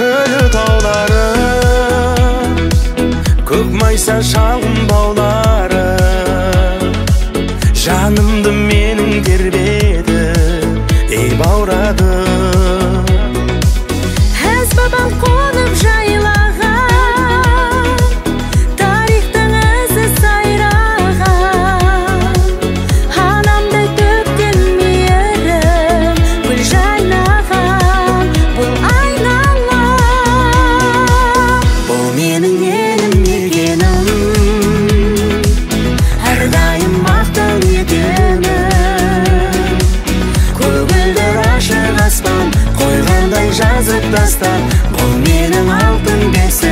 күлі таулары, көк майса шалғын баулары, жанымды менің тербеді, ей баурады. Әз бабам қонып жайлаған, тарихтың ізі сайраған, анамдай төккен мейірім гүл жайнаған бұл айналам. Бұл менің елім мекенім, әрдайым мақтан етемін. Көгілдір ашық аспан қойғандай жазып тастап, бұл менің алтын бесік.